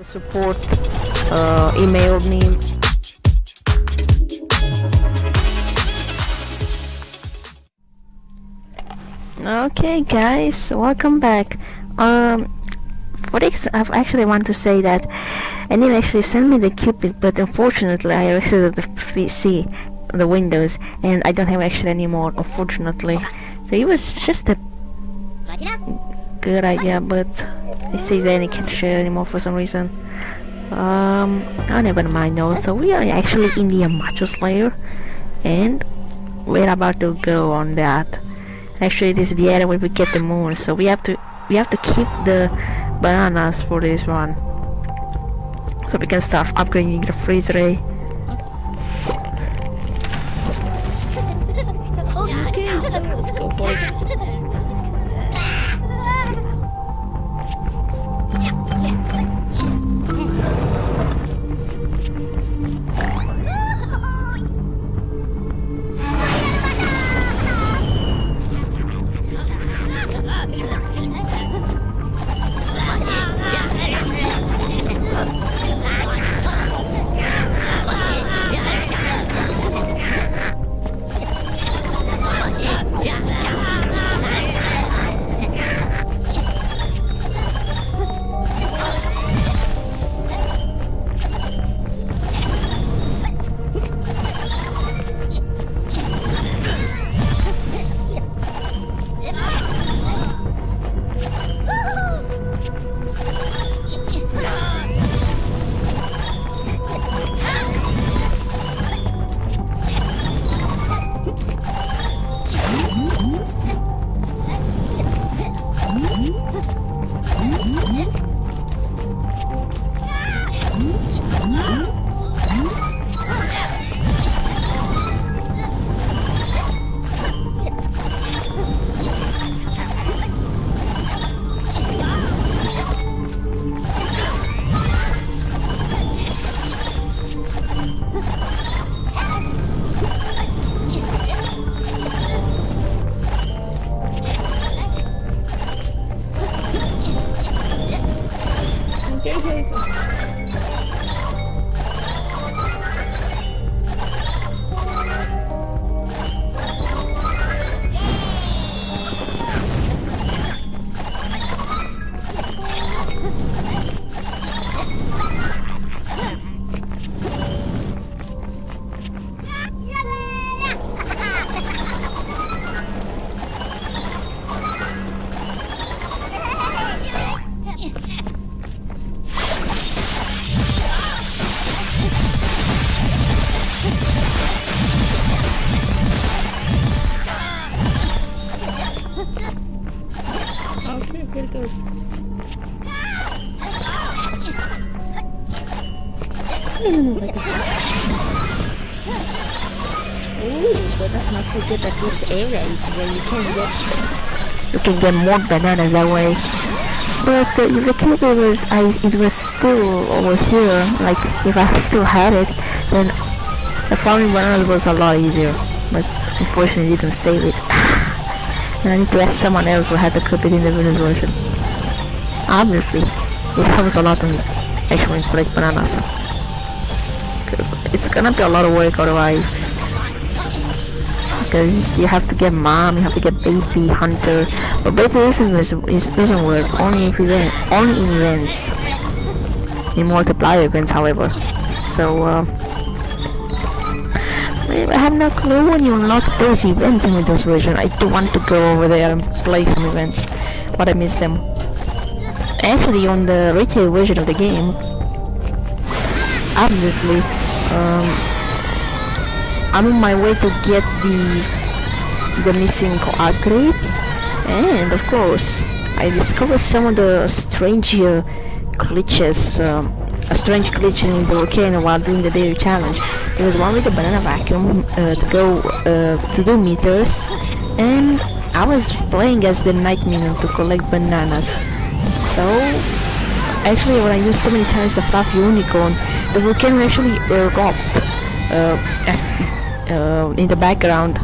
The support emailed me. Okay guys, welcome back. For this I actually want to say that I didn't actually send me the Cupid, but unfortunately I exited the PC, the Windows, and I don't have actually anymore, unfortunately. So it was just a good idea, but it says that I can't share anymore for some reason. I never mind though. So we are actually in the Macho's lair, and we're about to go on that. Actually, this is the area where we get the moon, so we have to keep the bananas for this one, so we can start upgrading the freeze ray. Okay, so let's go for it. Okay, here it goes. Ooh, but that's not so good at this area is where you can get more bananas that way. But if the Cupid it was still over here, like if I still had it, then the farming bananas was a lot easier. But unfortunately, didn't save it. And I need to ask someone else who had the Cupid in the Venus version. Obviously, it helps a lot to actually collect bananas, because it's gonna be a lot of work otherwise. Because you have to get mom, you have to get baby, hunter, but baby doesn't work only in events, in multiplier events, however. So I have no clue when you unlock those events in Windows version. I do want to go over there and play some events, but I miss them. Actually, on the retail version of the game, obviously, I'm on my way to get the missing upgrades, and of course, I discovered some of the strange glitches. A strange glitch in the volcano while doing the daily challenge. There was one with the banana vacuum to do meters, and I was playing as the night minion to collect bananas. So actually, when I used so many times the fluffy unicorn, the volcano actually erupted in the background.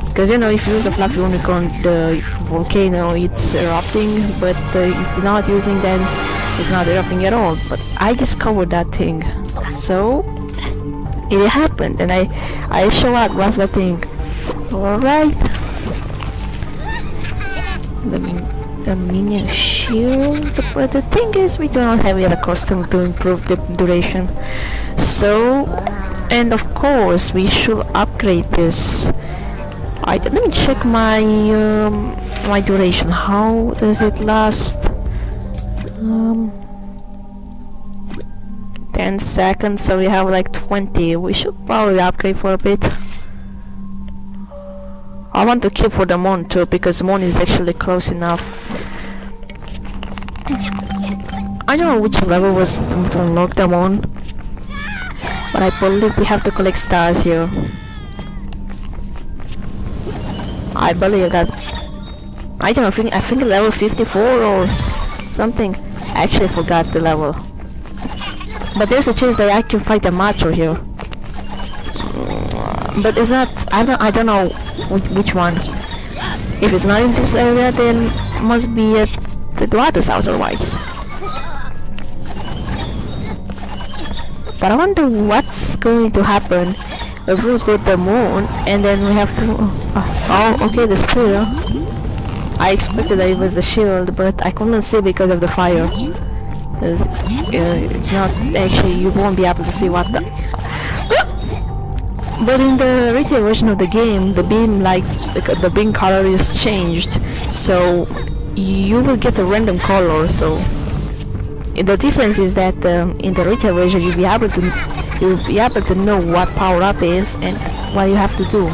Because you know, if you use the fluffy unicorn, the volcano it's erupting, but if you're not using them, It's not erupting at all, but I discovered that thing. So it happened, and I show out what's the thing. Alright. The minion shield, but the thing is we don't have yet a costume to improve the duration. So, and of course we should upgrade this. Let me check my my duration. How does it last? 10 seconds, so we have like 20. We should probably upgrade for a bit. I want to keep for the moon too, because moon is actually close enough. I don't know which level was to unlock the moon, but I believe we have to collect stars here. I believe that. I don't know, I think level 54 or something. I actually forgot the level. But there's a chance that I can fight a Macho here. But it's not, I don't know which one. If it's not in this area, then must be at the Duado's house otherwise. But I wonder what's going to happen if we go to the moon and then we have to... oh, okay, the spear. I expected that it was the shield, but I couldn't see because of the fire. It's not actually, you won't be able to see what the... But in the retail version of the game, the beam, like, the beam color is changed, so you will get a random color. So the difference is that in the retail version you'll be able to know what power up is and what you have to do.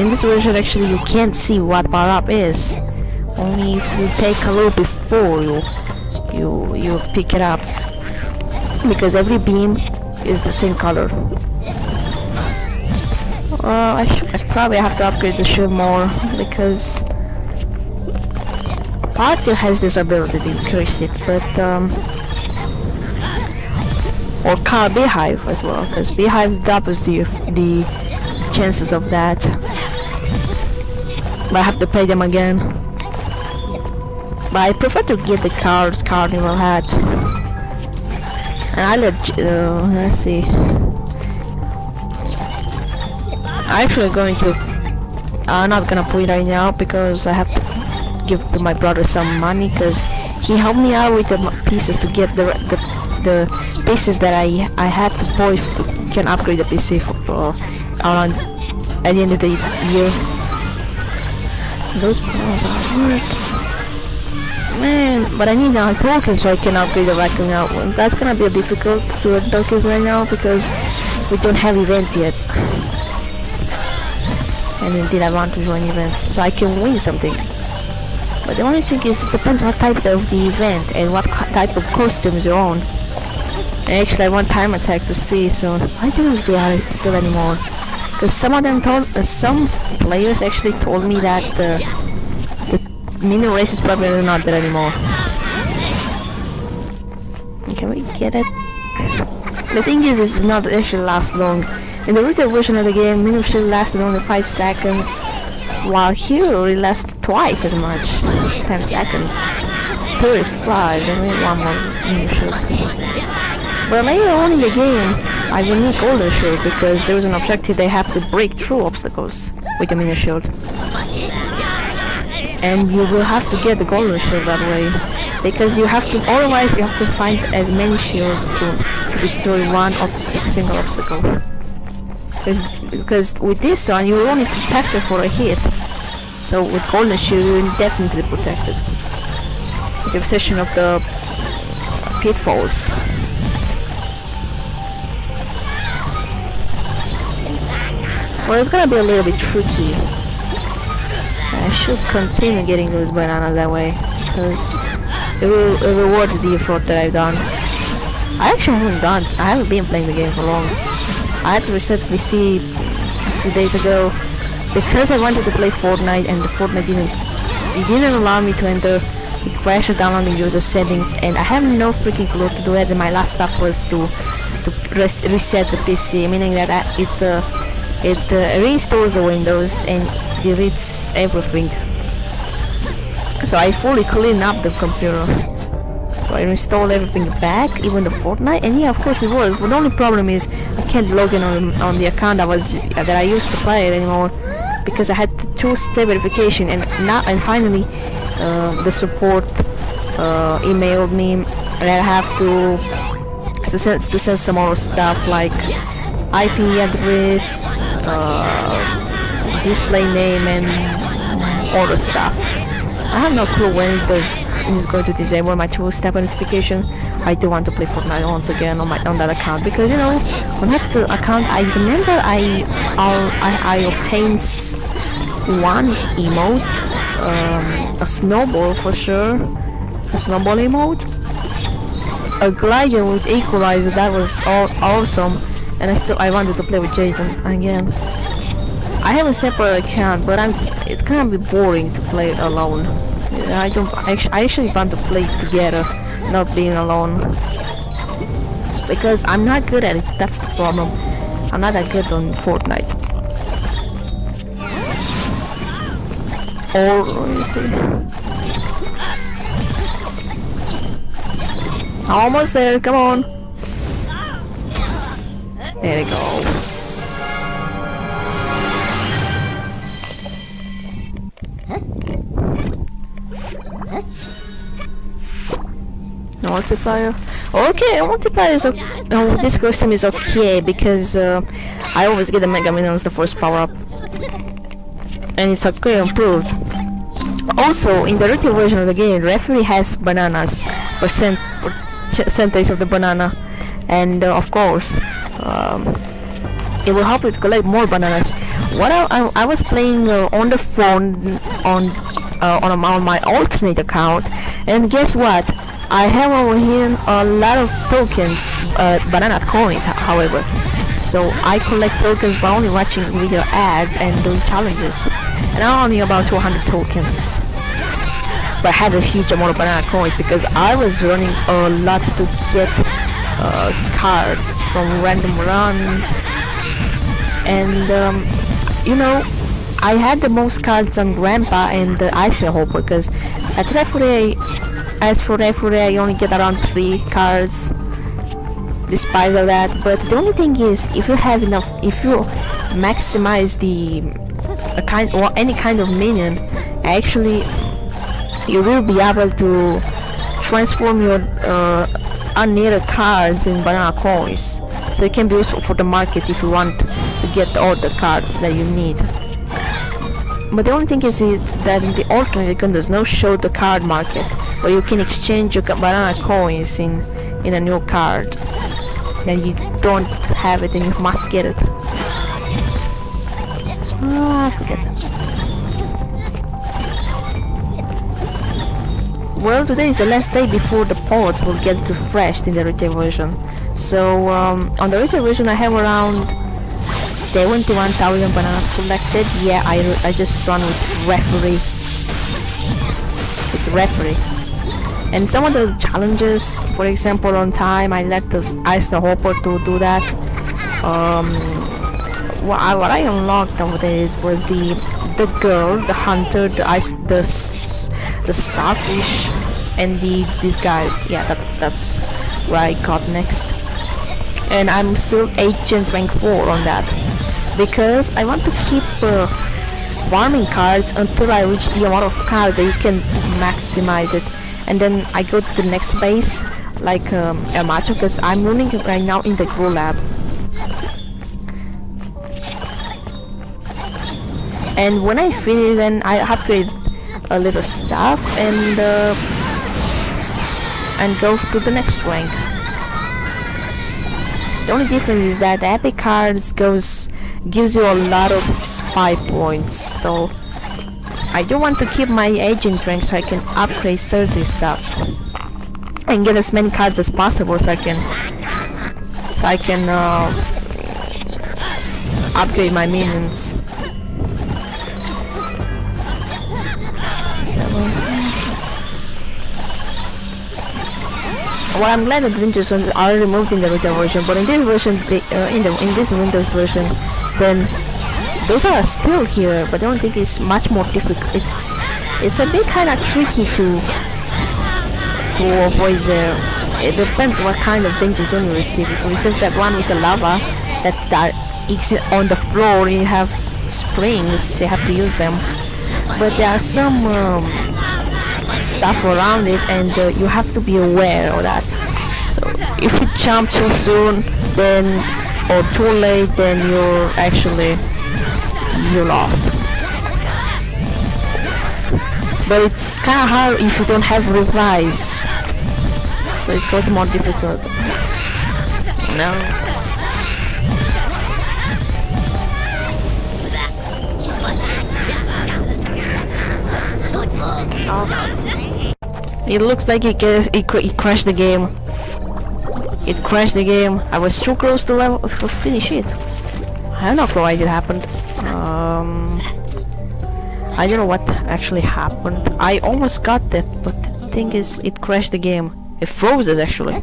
In this version, actually, you can't see what power up is. Only if you take a little before you pick it up, because every beam is the same color. I probably have to upgrade the shield more, because Party has this ability to increase it, but or car beehive as well, because beehive doubles the chances of that. But I have to pay them again. But I prefer to get the carnival hat. And let's see. I'm actually going to... I'm not gonna put it right now because I have to give to my brother some money, because he helped me out with the pieces to get the pieces that I had to buy can upgrade the PC for around at the end of the year. Those balls are hurt. Man, but I need a tokens so I can upgrade the vacuum out one. That's gonna be difficult to do tokens right now because we don't have events yet. And indeed I want to join events so I can win something. But the only thing is, it depends what type of the event and what type of costumes you're on. And actually I want time attack to see, so I don't know if they are still anymore. Because some of them some players actually told me that the Minion race is probably not there anymore. Can we get it? The thing is, this does not actually last long. In the retail version of the game, Minion should last only 5 seconds, while here it lasts twice as much, 10 seconds. 35, then we have one more Minion shield. But later on in the game, I will need golden shield because there is an objective they have to break through obstacles with the Minion shield. And you will have to get the golden shield that way, because you have to, otherwise you have to find as many shields to destroy one single obstacle. Because with this one you're only protected for a hit, so with golden shield you're definitely protected. With the exception of the pitfalls. Well, it's gonna be a little bit tricky. I should continue getting those bananas that way, because it will reward the effort that I've done. I haven't been playing the game for long. I had to reset PC a few days ago because I wanted to play Fortnite, and the Fortnite didn't allow me to enter. It crashed down on the user settings, and I have no freaking clue to do it. And my last step was to reset the PC, meaning that it reinstalls the Windows and deletes everything. So I fully cleaned up the computer. Do I install everything back, even the Fortnite? And yeah, of course it was. But the only problem is I can't log in on the account that I used to play it anymore, because I had the two-step verification, and finally the support emailed me, and I have to send some more stuff like IP address, display name, and all the stuff. I have no clue when it's going to disable my two-step notification. I do want to play Fortnite once again on that account, because you know, on that account I remember I obtained one emote, a snowball for sure, a snowball emote, a glider with equalizer, that was awesome, and I wanted to play with Jason again. I have a separate account, but it's kind of boring to play it alone. I actually want to play together, not being alone, because I'm not good at it. That's the problem. I'm not that good on Fortnite. Or let me see. Almost there. Come on. There we go. Multiplier. Okay, multiplier is okay. Oh, this costume is okay because I always get the Mega Minions the first power up, and it's okay improved. Also, in the retail version of the game, referee has bananas, percentage of the banana, and of course, it will help you to collect more bananas. What I was playing on the phone on my alternate account, and guess what? I have over here a lot of tokens, banana coins, however. So I collect tokens by only watching video ads and doing challenges. And I'm only about 200 tokens. But I had a huge amount of banana coins because I was running a lot to get cards from random runs. And you know, I had the most cards on Grandpa and the Ice Hopper, because at referee, as for referee, I only get around 3 cards despite of that. But the only thing is, if you have enough, if you maximize any kind of minion, actually you will be able to transform your unneeded cards in banana coins, so it can be useful for the market if you want to get all the cards that you need. But the only thing is that in the alternate account does not show the card market, where you can exchange your banana coins in a new card. Then you don't have it and you must get it. I forget that. Well, today is the last day before the pods will get refreshed in the retail version. So on the retail version I have around 71,000 bananas collected. Yeah, I just run with referee. And some of the challenges, for example, on time, I let the Ice the Hopper to do that. What I unlocked over there was the girl, the hunter, the starfish, and the disguise. Yeah, that's what I got next. And I'm still agent rank 4 on that, because I want to keep farming cards until I reach the amount of cards that you can maximize it, and then I go to the next base like a Macho, because I'm running right now in the grow lab. And when I finish, then I upgrade a little stuff and go to the next rank. The only difference is that the epic cards gives you a lot of spy points, so I do want to keep my agent rank so I can upgrade certain stuff and get as many cards as possible, so I can upgrade my minions. Well, I'm glad that the Windows are removed in the retail version, but in this version, in this Windows version, then those are still here. But I don't think it's much more difficult. It's a bit kind of tricky to to avoid the... It depends what kind of danger zone you receive. If you receive that one with the lava that is on the floor, you have springs, you have to use them. But there are some stuff around it, and you have to be aware of that. So if you jump too soon, then or too late, then you're lost. But it's kind of hard if you don't have revives, so it goes more difficult. No. Oh. It looks like it crashed the game. It crashed the game. I was too close to finish it. I have no clue why it happened. I don't know what actually happened. I almost got that, but the thing is, it crashed the game. It froze it actually.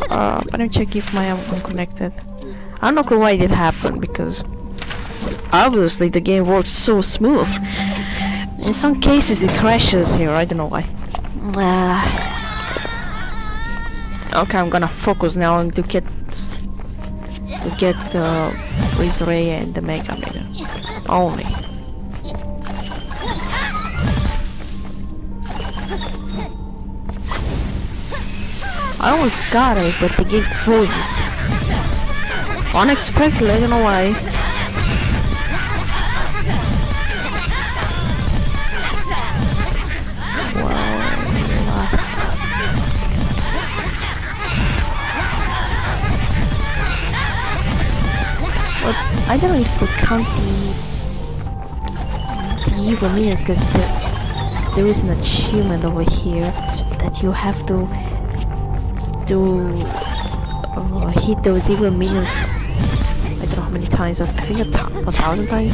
Let me check if I'm connected. I don't know why it happened, because obviously the game works so smooth. In some cases it crashes here. I don't know why. Okay, I'm gonna focus now to get the freeze ray and the mega minion only. I almost got it, but the game froze unexpectedly. I don't know why. I don't know if they count the evil minions, because there is an achievement over here that you have to hit those evil minions. I don't know how many times. I think 1,000 times.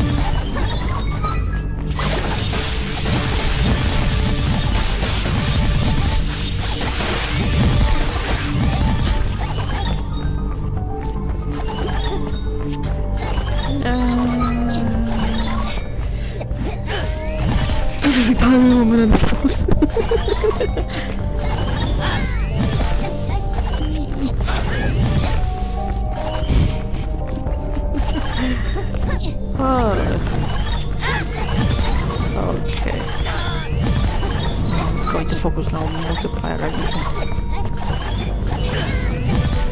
Okay. Going to focus now on multiplier again.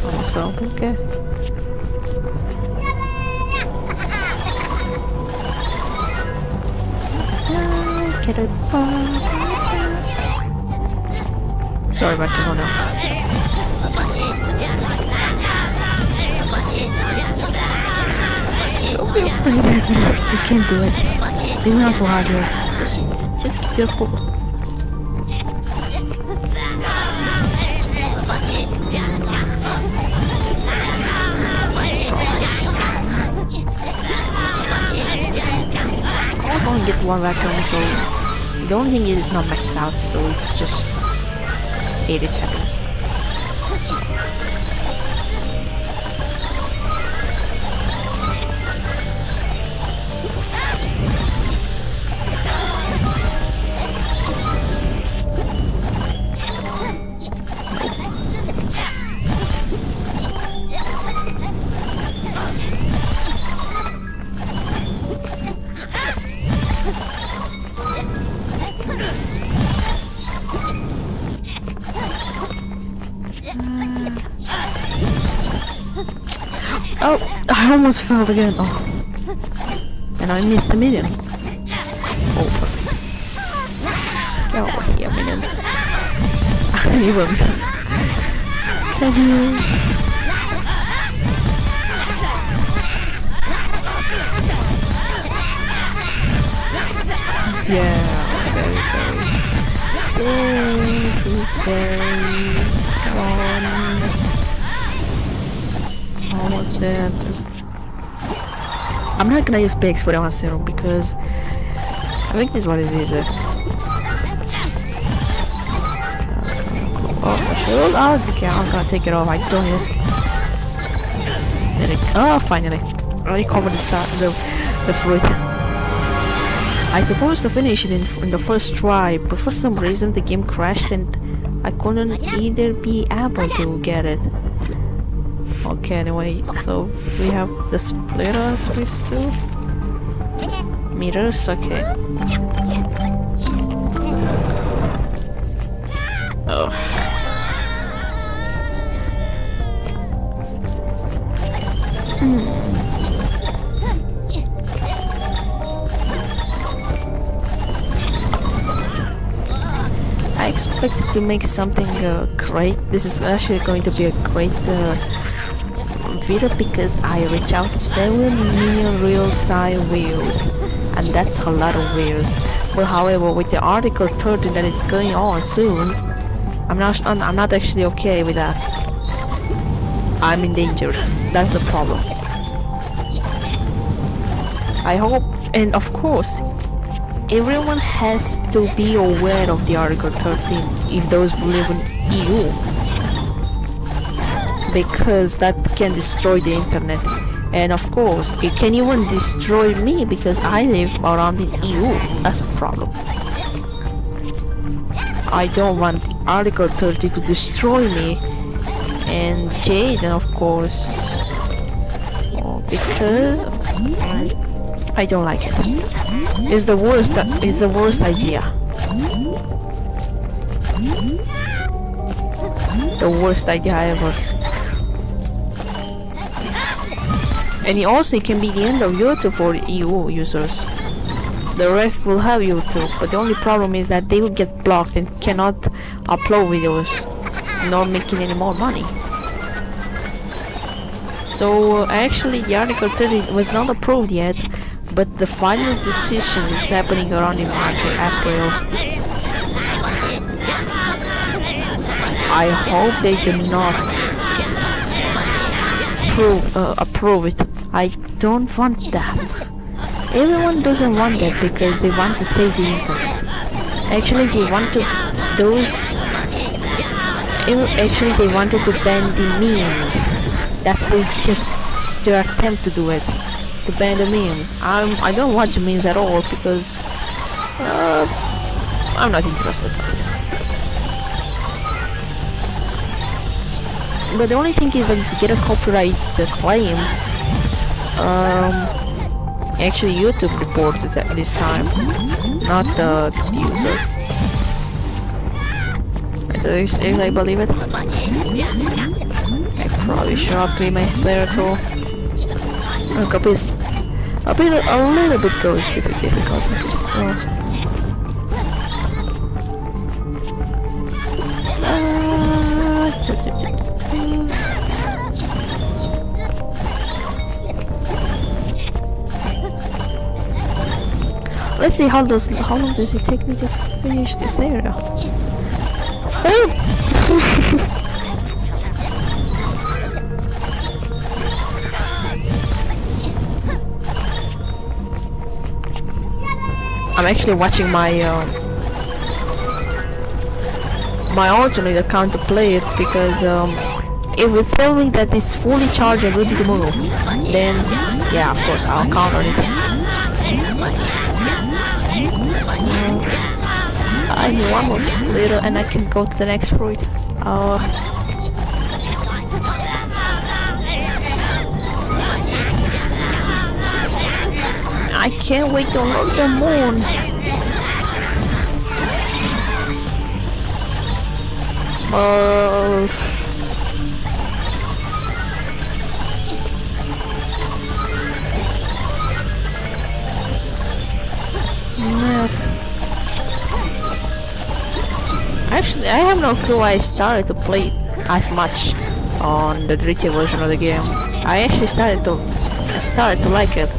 Almost well, okay. Sorry about this one now. Don't be afraid, you can't do it. It's not so hard here. Just keep your focus. I'm going to get one vacuum, so the only thing is it's not maxed out, so it's just 80 seconds. Oh, I almost fell again. Oh. And I missed the minion. Oh, get over here, minions. Even. Can you? Yeah, very. Almost there. Just I'm not gonna use pigs for the one serum because I think this one is easier. Oh, okay, I'm gonna take it off. I don't need it. Oh, finally. I recovered the fruit. I supposed to finish it in the first try, but for some reason the game crashed and I couldn't either be able to get it. Okay, anyway, so we have the splitters we still meters, okay. Oh. I expected to make something great. This is actually going to be a great video because I reach out 7 million real-time views, and that's a lot of views. But however, with the article 13 that is going on soon, I'm not actually okay with that. I'm endangered. That's the problem. I hope, and of course, everyone has to be aware of the Article 13 if those live in EU, because that can destroy the internet. And of course, it can even destroy me because I live around the EU. That's the problem. I don't want the Article 30 to destroy me and Jaden, of course, because I don't like it. It's the worst. It's the worst idea. The worst idea ever. And it can be the end of YouTube for EU users. The rest will have YouTube, but the only problem is that they will get blocked and cannot upload videos, not making any more money. So actually the Article 30 was not approved yet, but the final decision is happening around in March or April. I hope they do not approve it. I don't want that. Everyone doesn't want that because they want to save the internet. Actually, they wanted to ban the memes. That's their attempt to do it. To ban the memes. I don't watch memes at all because I'm not interested in it. But the only thing is that if you get a copyright claim, actually YouTube reports it at this time, not the user. So if I believe it, I probably should upgrade my splitter tool. Look, a little bit goes difficult. So. Let's see how long does it take me to finish this area? I'm actually watching my my alternate account to play it because if it's telling that it's fully charged and ready to move, then yeah, of course I'll count on it. I need one more splitter and I can go to the next fruit. I can't wait to unlock the moon. Actually, I have no clue why I started to play as much on the gritty version of the game. I actually started to like it.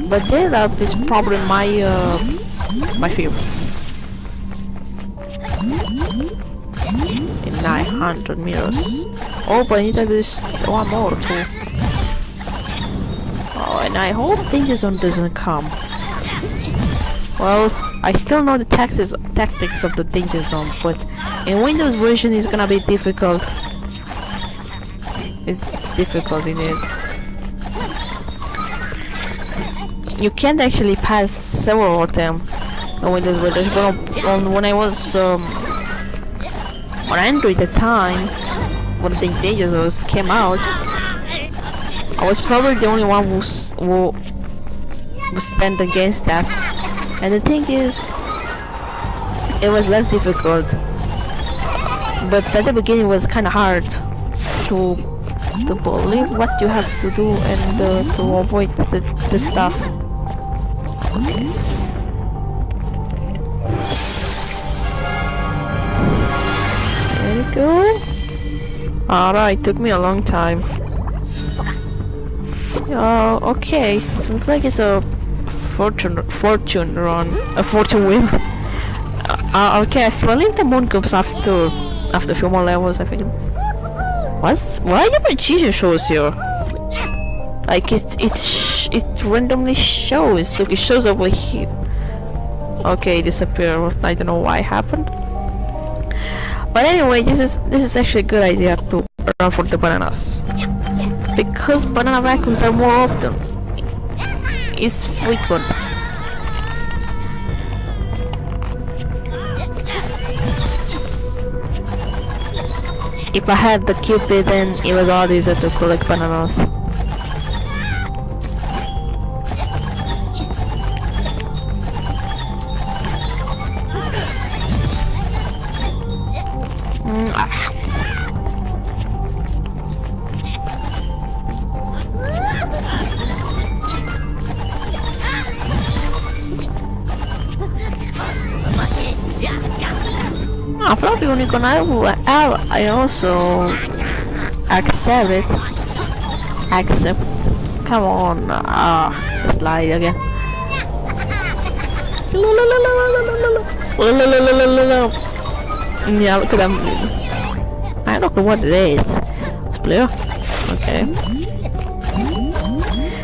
But J-Lab is probably my favorite. In 900 meters. Oh, but I need to do this one more too. Oh, and I hope Danger Zone doesn't come. Well, I still know the tactics of the Danger Zone, but in Windows version it's gonna be difficult. It's difficult in it. you can't actually pass several of them. When when I was on Android at the time, when the Dangerous came out, I was probably the only one who stand against that. And the thing is, it was less difficult, but at the beginning it was kind of hard to believe what you have to do and to avoid the stuff. Okay. There you go. Alright, took me a long time. Oh, okay. Looks like it's a fortune run, a fortune wheel. Okay, I believe the moon comes after a few more levels. I think. Why the precision shows here? Like it randomly shows. Look, it shows over here. Okay, disappear. I don't know why it happened. But anyway, this is actually a good idea to run for the bananas, because banana vacuums are more often. It's frequent. If I had the Cupid, then it was all easier to collect bananas. I'm probably unicorn. I also accept it. Accept. Come on. The slide again. Yeah, look at them. I don't know what it is. Player. Okay.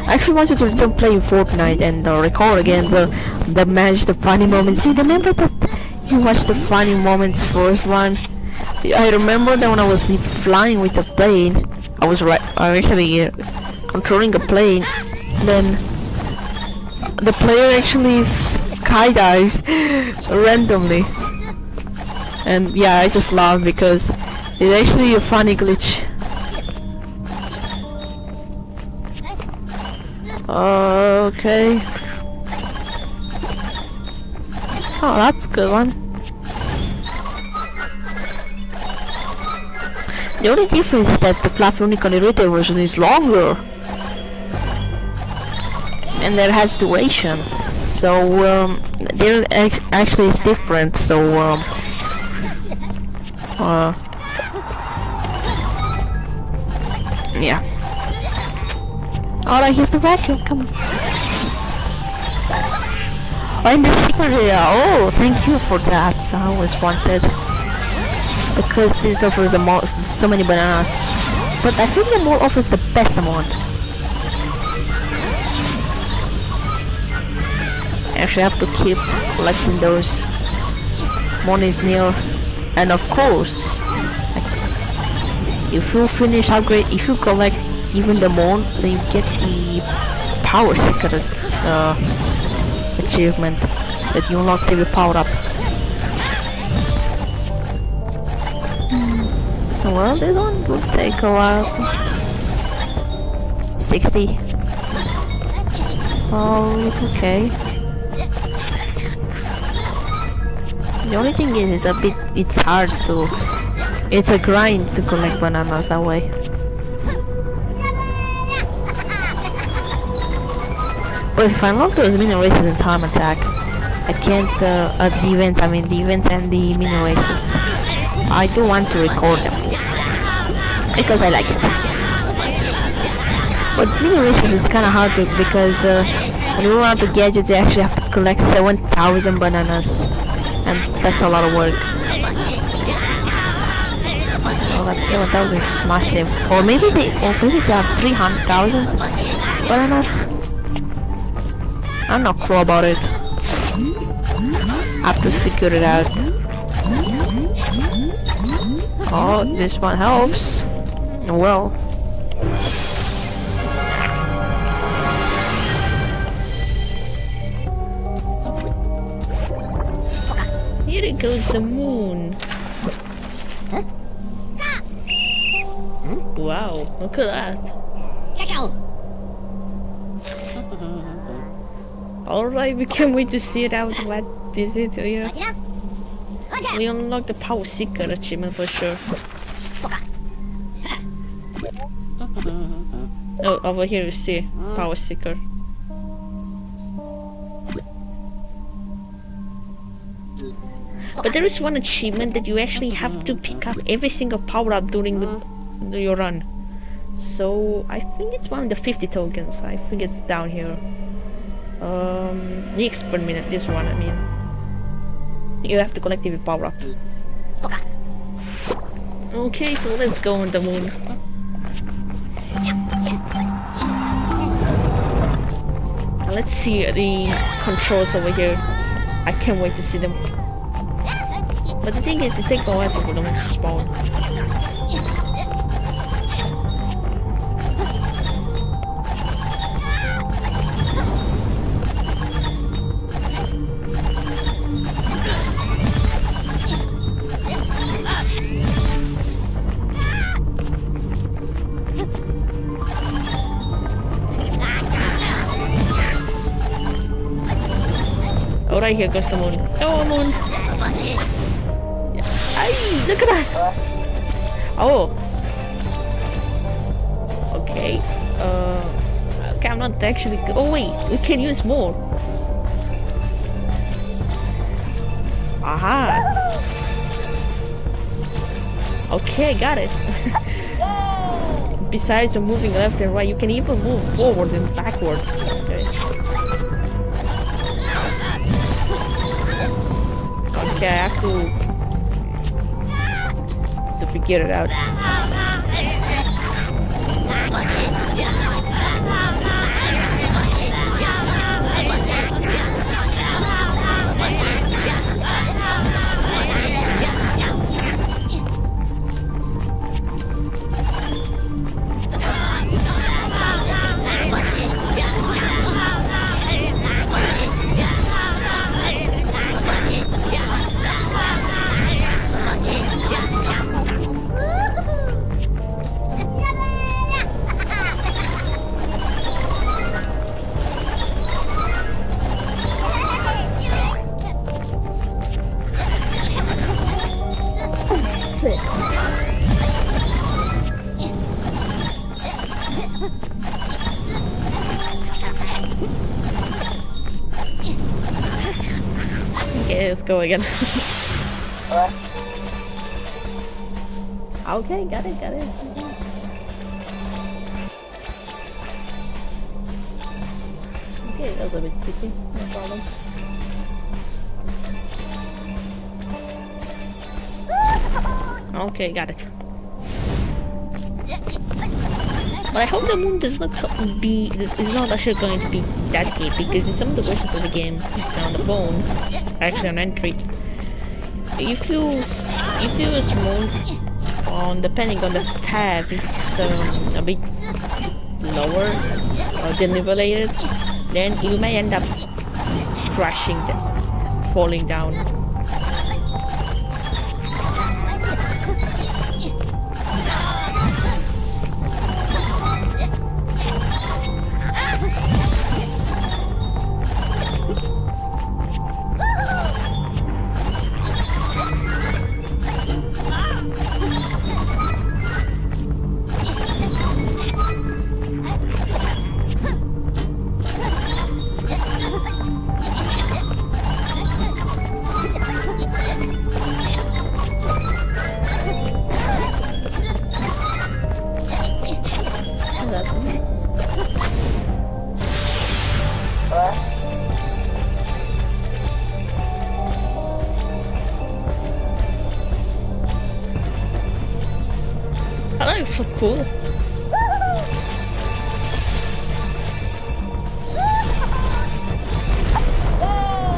I actually wanted to return playing Fortnite and record again the match, the funny moments. You remember that? You watched the funny moments first one. I remember that when I was flying with the plane, I was actually controlling a plane. Then the player actually skydives randomly, and yeah, I just laughed because it's actually a funny glitch. Okay. Oh, that's a good one. The only difference is that the Fluffy Unicorn Retail version is longer, and that has duration. So there actually is different. So yeah. Alright, here's the vacuum. Come on. I'm the secret area. Oh, thank you for that. I always wanted, because this offers the most, so many bananas. But I think the mall offers the best amount. Actually, I have to keep collecting those. One is near, and of course, if you finish upgrade, if you collect even the moon, then you get the power secret achievement that you unlock every power up. Well, this one will take a while. 60. Oh, okay. The only thing is, it's hard to, it's a grind to collect bananas that way. But if I unlock those mini races and time attack, I can't, the events and the mini races, I do want to record them, because I like it. But mini races is kinda hard to, because when you roll out the gadgets, you actually have to collect 7,000 bananas, and that's a lot of work. Oh, that 7,000 is massive. Or maybe they have 300,000 bananas. I'm not sure about it. I have to figure it out. Oh, this one helps. Well. there goes the moon. Wow, look at that. Alright, we can't wait to see it out. What is it here? We unlocked the Power Seeker achievement for sure. Oh, over here we see Power Seeker. But there is one achievement that you actually have to pick up every single power-up during your run. So I think it's one of the 50 tokens. I think it's down here. The experiment, this one, I mean. You have to collect every power-up. Okay, so let's go on the moon. Let's see the controls over here. I can't wait to see them. But the thing is, it takes a while for them to spawn. Alright, here goes the moon. Oh, moon! Ay, look at that! Oh! Okay. Okay, I'm not actually. Oh, wait, we can use more. Aha! Okay, got it. Besides moving left and right, you can even move forward and backward. Okay. Okay, I have to figure it out. Okay, let's go again. Okay, got it. Okay, that was a bit tricky, no problem. Okay, got it. But I hope the moon does not is not actually going to be that deep, because in some of the versions of the game on the phone, actually on Android, if you use moon depending on the tab, it's a bit lower or denivelated, then you may end up crashing, falling down. That looks so cool.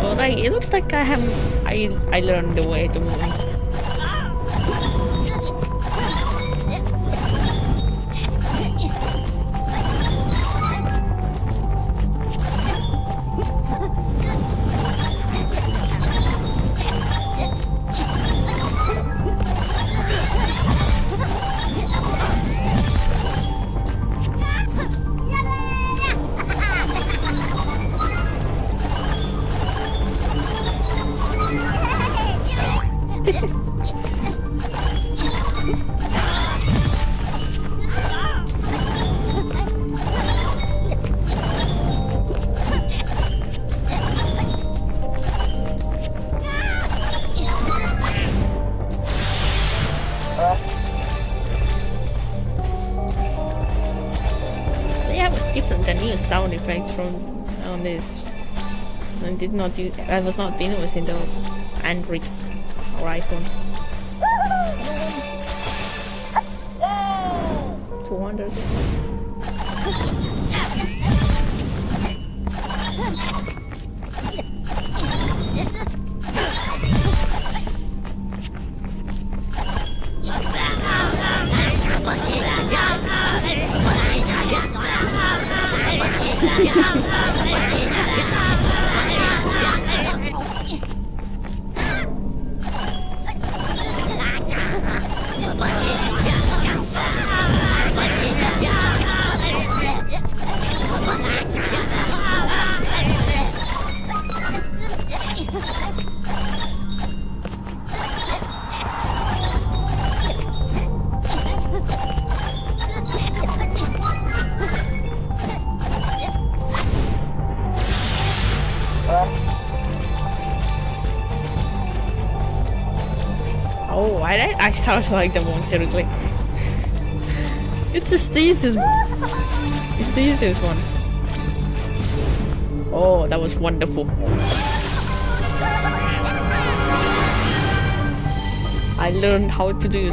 Well, like, it looks like I learned the way to move. They have different than new sound effects from on this. I did not use. I was not been using the Android or iPhone. 200. Oh, I start like the one seriously. It's the easiest. It's the easiest one. Oh, that was wonderful. I learned how to do